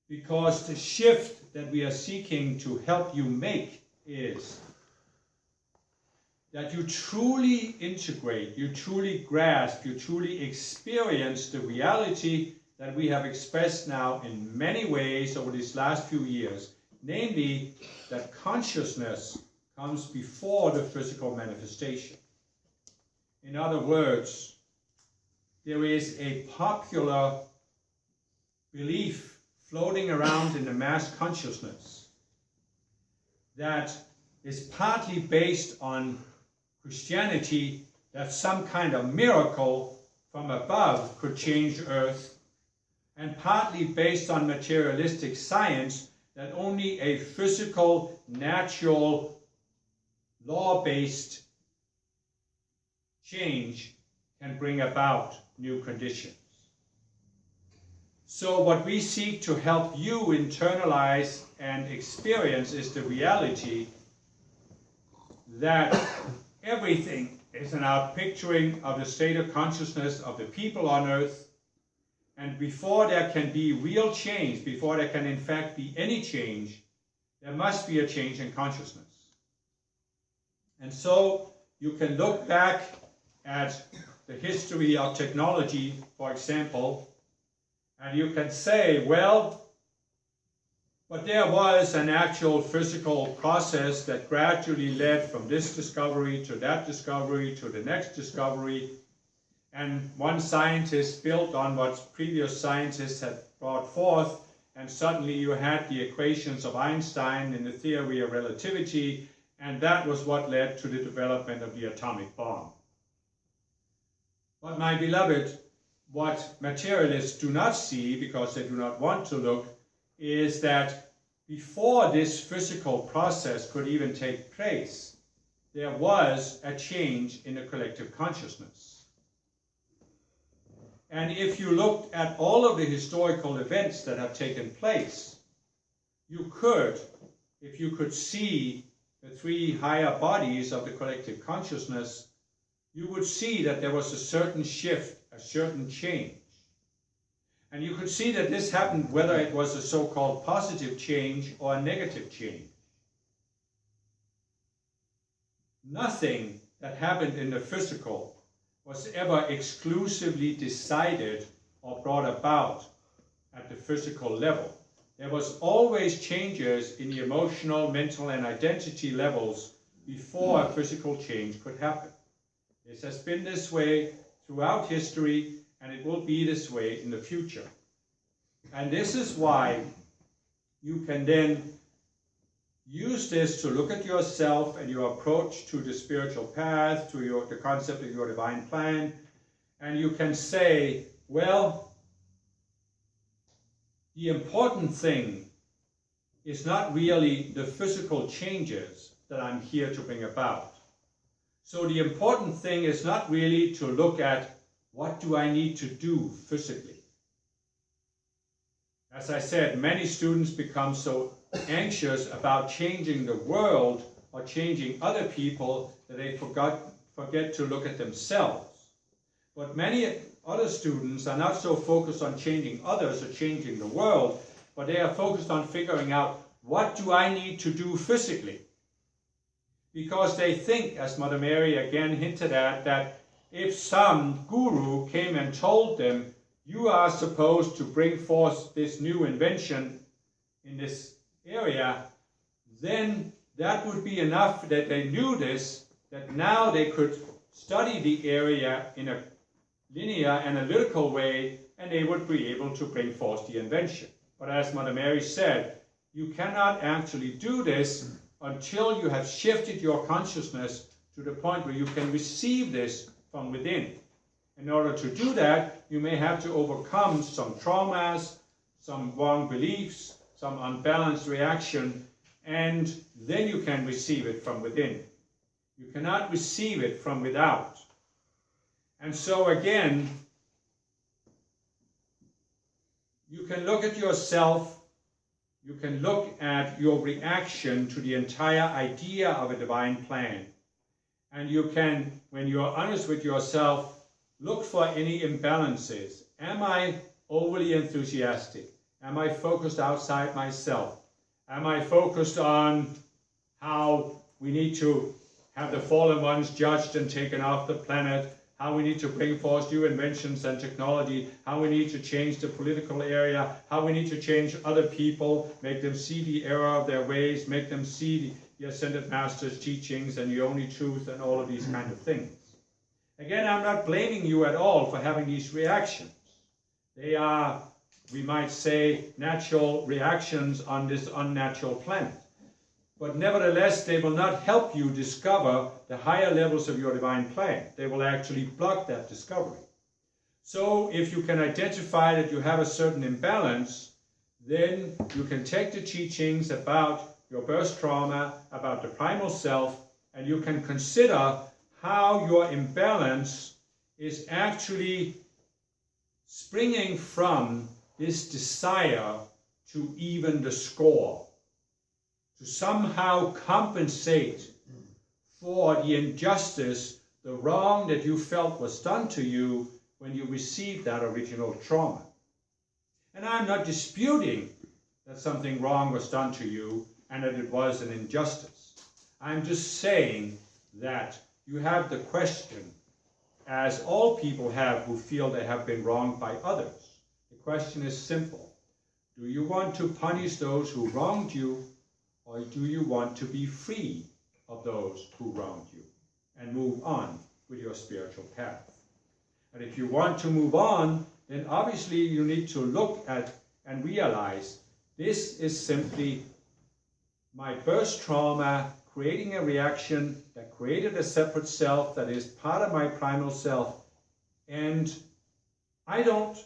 because the shift that we are seeking to help you make is that you truly integrate, you truly grasp, you truly experience the reality that we have expressed now in many ways over these last few years, namely that consciousness comes before the physical manifestation. In other words, there is a popular belief floating around in the mass consciousness that is partly based on Christianity, that some kind of miracle from above could change Earth, and partly based on materialistic science, that only a physical, natural, law-based change can bring about new conditions. So what we seek to help you internalize and experience is the reality that everything is an outpicturing of the state of consciousness of the people on earth, and before there can be real change, before there can in fact be any change, there must be a change in consciousness. And so you can look back at the history of technology, for example, and you can say, well, but there was an actual physical process that gradually led from this discovery to that discovery to the next discovery. And one scientist built on what previous scientists had brought forth, and suddenly you had the equations of Einstein in the theory of relativity, and that was what led to the development of the atomic bomb. But my beloved, what materialists do not see, because they do not want to look, is that before this physical process could even take place, there was a change in the collective consciousness. And if you looked at all of the historical events that have taken place, you could, if you could see the three higher bodies of the collective consciousness, you would see that there was a certain shift, a certain change. And you could see that this happened whether it was a so-called positive change or a negative change. Nothing that happened in the physical was ever exclusively decided or brought about at the physical level. There was always changes in the emotional, mental, and identity levels before a physical change could happen. This has been this way throughout history, and it will be this way in the future. And this is why you can then use this to look at yourself and your approach to the spiritual path, to the concept of your divine plan, and you can say, well, the important thing is not really the physical changes that I'm here to bring about. So the important thing is not really to look at what do I need to do physically. As I said, many students become so anxious about changing the world or changing other people that they forget to look at themselves. But many other students are not so focused on changing others or changing the world, but they are focused on figuring out what do I need to do physically. Because they think, as Mother Mary again hinted at, that if some guru came and told them, you are supposed to bring forth this new invention in this area, then that would be enough that they knew this, that now they could study the area in a linear, analytical way, and they would be able to bring forth the invention. But as Mother Mary said, you cannot actually do this until you have shifted your consciousness to the point where you can receive this from within. In order to do that, you may have to overcome some traumas, some wrong beliefs, some unbalanced reaction, and then you can receive it from within. You cannot receive it from without. And so again, you can look at yourself, you can look at your reaction to the entire idea of a divine plan. And you can, when you're honest with yourself, look for any imbalances. Am I overly enthusiastic? Am I focused outside myself? Am I focused on how we need to have the fallen ones judged and taken off the planet, how we need to bring forth new inventions and technology, how we need to change the political area, how we need to change other people, make them see the error of their ways, make them see the Ascended Master's teachings and the only truth and all of these kind of things. Again, I'm not blaming you at all for having these reactions. They are, we might say, natural reactions on this unnatural planet. But nevertheless, they will not help you discover the higher levels of your divine plan. They will actually block that discovery. So if you can identify that you have a certain imbalance, then you can take the teachings about your birth trauma, about the primal self, and you can consider how your imbalance is actually springing from this desire to even the score, to somehow compensate for the injustice, the wrong that you felt was done to you when you received that original trauma. And I'm not disputing that something wrong was done to you and that it was an injustice. I'm just saying that you have the question, as all people have who feel they have been wronged by others. The question is simple. Do you want to punish those who wronged you, or do you want to be free of those who wronged you and move on with your spiritual path? And if you want to move on, then obviously you need to look at and realize this is simply my birth trauma creating a reaction that created a separate self that is part of my primal self, and I don't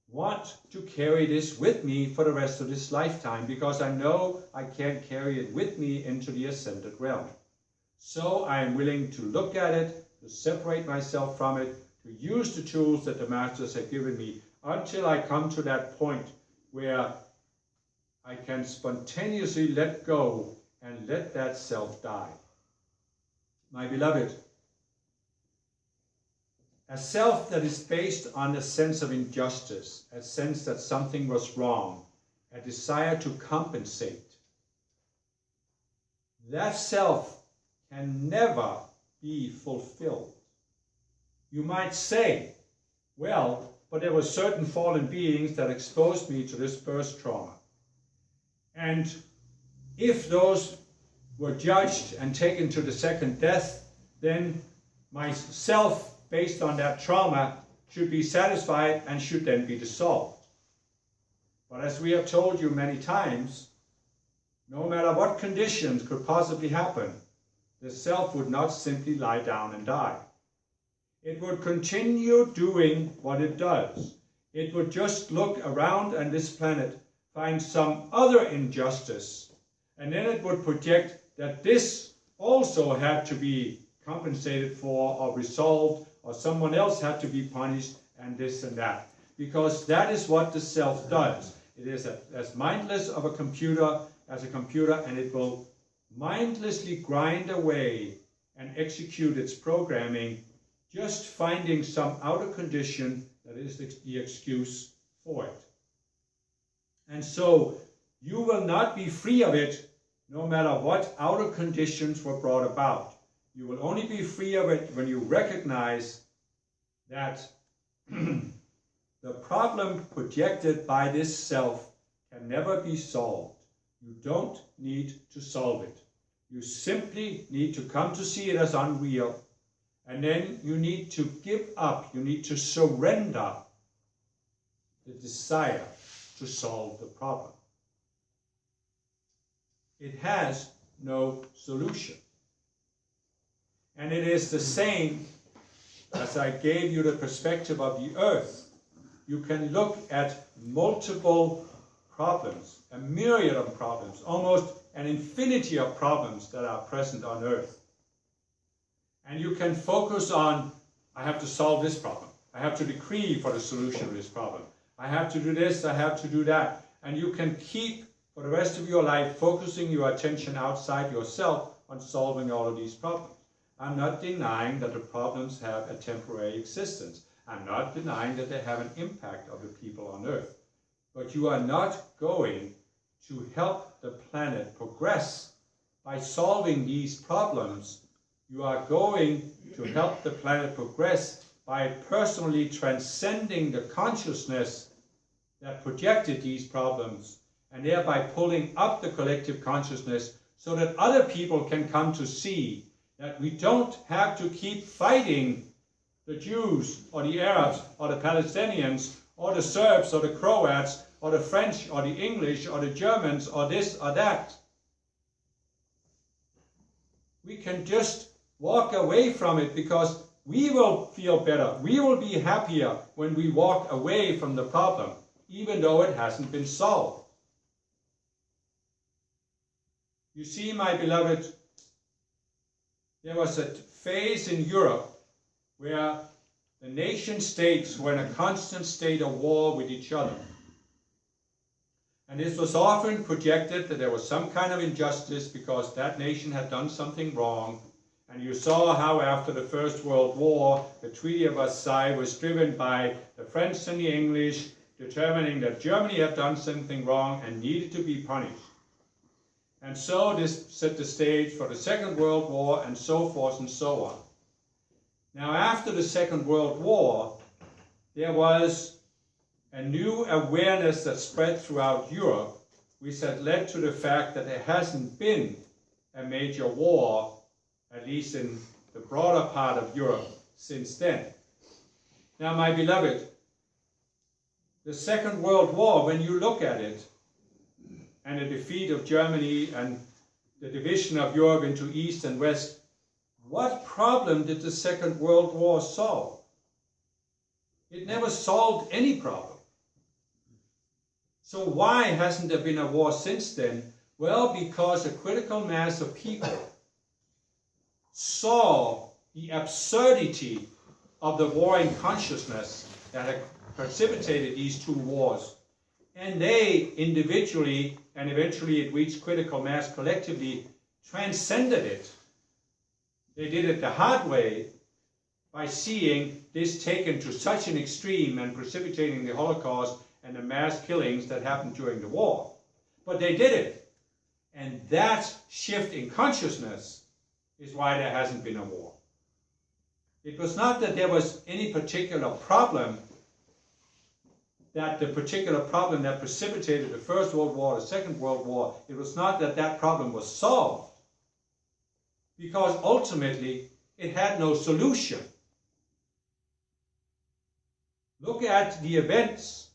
want to carry this with me for the rest of this lifetime because I know I can't carry it with me into the ascended realm. So I am willing to look at it, to separate myself from it, to use the tools that the Masters have given me until I come to that point where I can spontaneously let go and let that self die. My beloved, a self that is based on a sense of injustice, a sense that something was wrong, a desire to compensate, that self can never be fulfilled. You might say, well, but there were certain fallen beings that exposed me to this birth trauma. And if those were judged and taken to the second death, then myself, based on that trauma, should be satisfied and should then be dissolved. But as we have told you many times, no matter what conditions could possibly happen, the self would not simply lie down and die. It would continue doing what it does. It would just look around on this planet, find some other injustice, and then it would project that this also had to be compensated for or resolved, or someone else had to be punished, and this and that. Because that is what the self does. It is as mindless of a computer as a computer, and it will mindlessly grind away and execute its programming, just finding some outer condition that is the excuse for it. And so you will not be free of it no matter what outer conditions were brought about. You will only be free of it when you recognize that the problem projected by this self can never be solved. You don't need to solve it. You simply need to come to see it as unreal. And then you need to give up, you need to surrender the desire to solve the problem. It has no solution. And it is the same as I gave you the perspective of the earth. You can look at multiple problems, a myriad of problems, almost an infinity of problems that are present on earth. And you can focus on, I have to solve this problem. I have to decree for the solution of this problem. I have to do this, I have to do that. And you can keep, for the rest of your life, focusing your attention outside yourself on solving all of these problems. I'm not denying that the problems have a temporary existence. I'm not denying that they have an impact on the people on earth. but you are not going to help the planet progress by solving these problems. You are going to help the planet progress by personally transcending the consciousness that projected these problems, and thereby pulling up the collective consciousness so that other people can come to see that we don't have to keep fighting the Jews or the Arabs or the Palestinians or the Serbs or the Croats or the French or the English or the Germans or this or that. We can just walk away from it because we will feel better. We will be happier when we walk away from the problem, even though it hasn't been solved. You see, my beloved, there was a phase in Europe where the nation states were in a constant state of war with each other. And this was often projected that there was some kind of injustice because that nation had done something wrong. And you saw how after the First World War, the Treaty of Versailles was driven by the French and the English, determining that Germany had done something wrong and needed to be punished. And so this set the stage for the Second World War and so forth and so on. Now after the Second World War, there was a new awareness that spread throughout Europe, which had led to the fact that there hasn't been a major war, at least in the broader part of Europe, since then. Now, my beloved, the Second World War, when you look at it, and the defeat of Germany and the division of Europe into East and West, what problem did the Second World War solve? It never solved any problem. So why hasn't there been a war since then? Well, because a critical mass of people saw the absurdity of the warring consciousness that had precipitated these two wars. And they individually, and eventually it reached critical mass collectively, transcended it. They did it the hard way by seeing this taken to such an extreme and precipitating the Holocaust and the mass killings that happened during the war. But they did it. And that shift in consciousness is why there hasn't been a war. It was not that there was any particular problem, that the particular problem that precipitated the First World War, the Second World War, it was not that that problem was solved, because ultimately it had no solution. Look at the events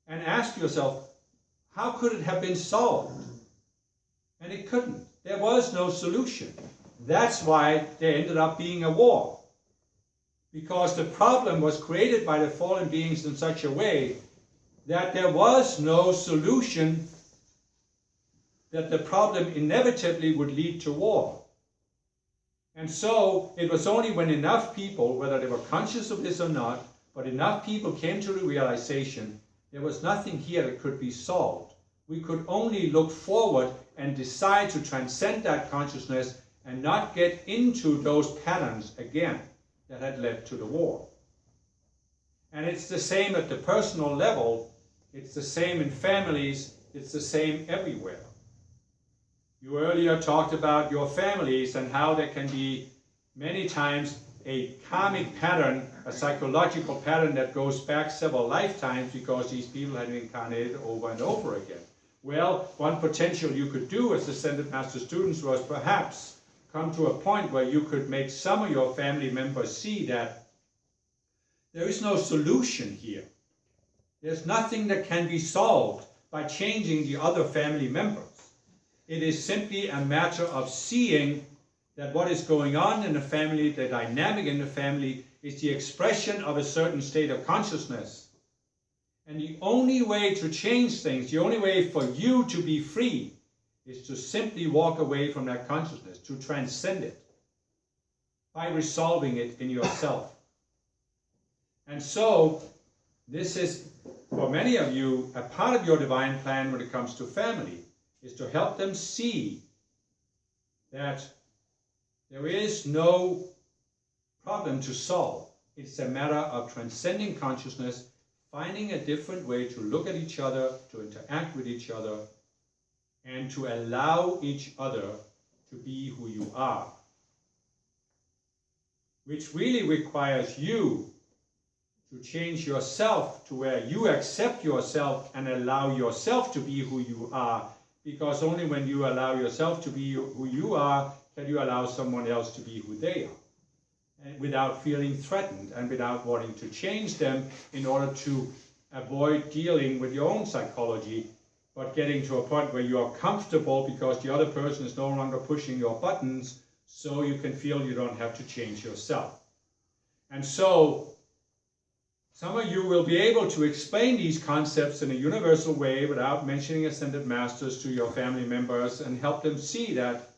and ask yourself, how could it have been solved? And it couldn't. There was no solution. That's why there ended up being a war. Because the problem was created by the fallen beings in such a way that there was no solution, that the problem inevitably would lead to war. And so it was only when enough people, whether they were conscious of this or not, but enough people came to the realization there was nothing here that could be solved. We could only look forward and decide to transcend that consciousness and not get into those patterns again that had led to the war. And it's the same at the personal level, it's the same in families, it's the same everywhere. You earlier talked about your families and how there can be many times a karmic pattern, a psychological pattern that goes back several lifetimes because these people had incarnated over and over again. Well, one potential you could do as Ascended Master students was perhaps come to a point where you could make some of your family members see that there is no solution here. There's nothing that can be solved by changing the other family members. It is simply a matter of seeing that what is going on in the family, the dynamic in the family, is the expression of a certain state of consciousness. And the only way to change things, the only way for you to be free, is to simply walk away from that consciousness, to transcend it, by resolving it in yourself. And so, this is, for many of you, a part of your divine plan when it comes to family, is to help them see that there is no problem to solve. It's a matter of transcending consciousness, finding a different way to look at each other, to interact with each other, and to allow each other to be who you are. Which really requires you to change yourself to where you accept yourself and allow yourself to be who you are. Because only when you allow yourself to be who you are, can you allow someone else to be who they are. And without feeling threatened and without wanting to change them in order to avoid dealing with your own psychology, but getting to a point where you are comfortable because the other person is no longer pushing your buttons, so you can feel you don't have to change yourself. And so, some of you will be able to explain these concepts in a universal way without mentioning ascended masters to your family members and help them see that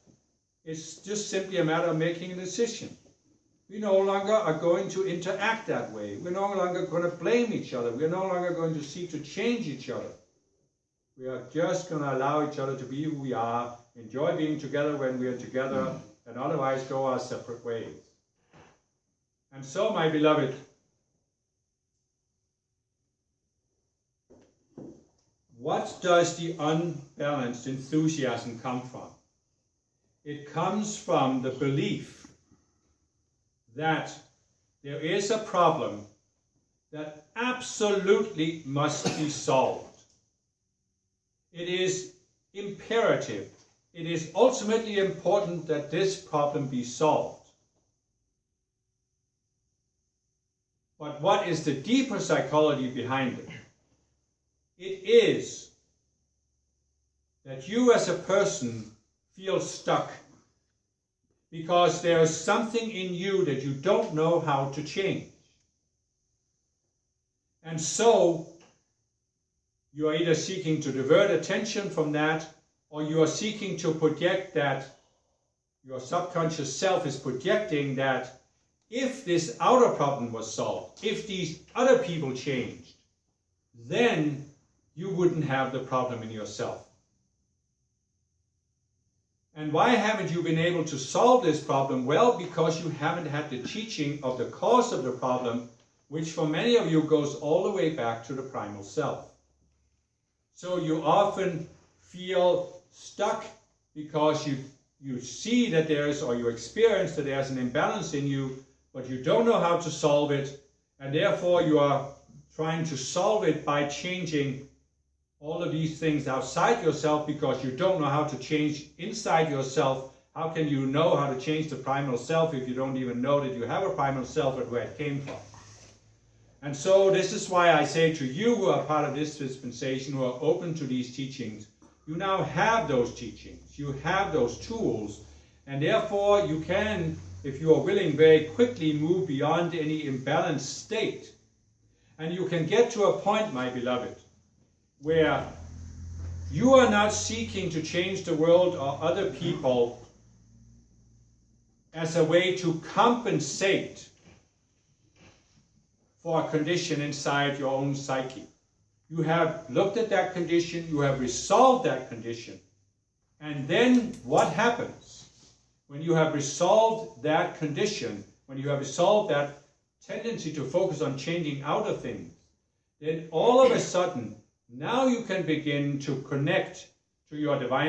it's just simply a matter of making a decision. We no longer are going to interact that way. We're no longer going to blame each other. We're no longer going to seek to change each other. We are just going to allow each other to be who we are, enjoy being together when we are together, and otherwise go our separate ways. And so, my beloved, what does the unbalanced enthusiasm come from? It comes from the belief that there is a problem that absolutely must be solved. It is imperative. It is ultimately important that this problem be solved. But what is the deeper psychology behind it? It is that you as a person feel stuck because there is something in you that you don't know how to change. And so, you are either seeking to divert attention from that, or you are seeking to project that your subconscious self is projecting that if this outer problem was solved, if these other people changed, then you wouldn't have the problem in yourself. And why haven't you been able to solve this problem? Well, because you haven't had the teaching of the cause of the problem, which for many of you goes all the way back to the primal self. So you often feel stuck because you see that there's, or you experience that there's an imbalance in you, but you don't know how to solve it, and therefore you are trying to solve it by changing all of these things outside yourself because you don't know how to change inside yourself. How can you know how to change the primal self if you don't even know that you have a primal self and where it came from? And so this is why I say to you who are part of this dispensation, who are open to these teachings, you now have those teachings, you have those tools, and therefore you can, if you are willing, very quickly move beyond any imbalanced state. And you can get to a point, my beloved, where you are not seeking to change the world or other people as a way to compensate for a condition inside your own psyche. You have looked at that condition, you have resolved that condition, and then what happens when you have resolved that condition, when you have resolved that tendency to focus on changing outer things, then all of a sudden, now you can begin to connect to your divine